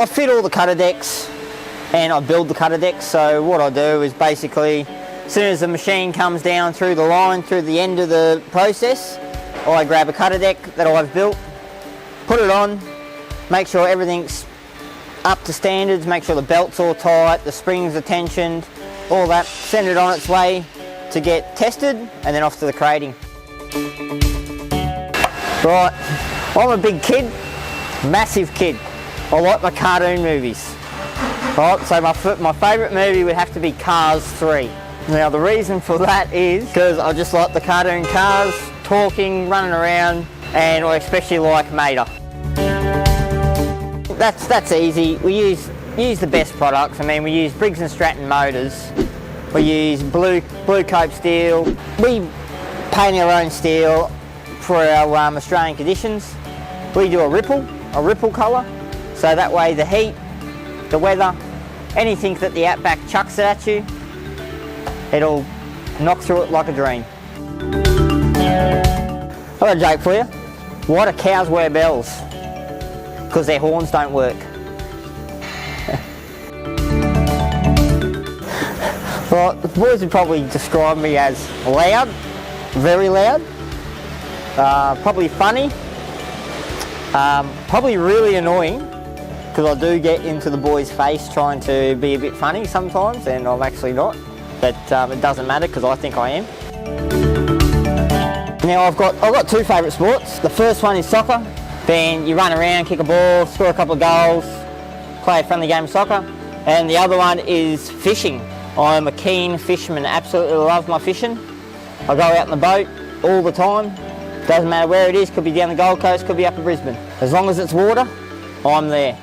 I fit all the cutter decks and I build the cutter decks. So what I do is basically, as soon as the machine comes down through the line, through the end of the process, I grab a cutter deck that I've built, put it on, make sure everything's up to standards, make sure the belt's all tight, the springs are tensioned, all that, send it on its way to get tested and then off to the crating. Right, I'm a big kid, massive kid. I like my cartoon movies. Right, so my favourite movie would have to be Cars 3. Now the reason for that is because I just like the cartoon cars, talking, running around, and I especially like Mater. That's easy. We use the best products. I mean, we use Briggs & Stratton motors. We use Blue Cope steel. We paint our own steel for our Australian conditions. We do a ripple colour, so that way the heat, the weather, anything that the outback chucks at you, it'll knock through it like a dream. I've got a joke for you. Why do cows wear bells? Because their horns don't work. Well, the boys would probably describe me as loud, very loud, probably funny, probably really annoying, because I do get into the boys' face trying to be a bit funny sometimes, and I'm actually not, but it doesn't matter because I think I am. Now I've got two favourite sports. The first one is soccer. Then you run around, kick a ball, score a couple of goals, play a friendly game of soccer. And the other one is fishing. I'm a keen fisherman, absolutely love my fishing. I go out in the boat all the time. Doesn't matter where it is, could be down the Gold Coast, could be up in Brisbane. As long as it's water, I'm there.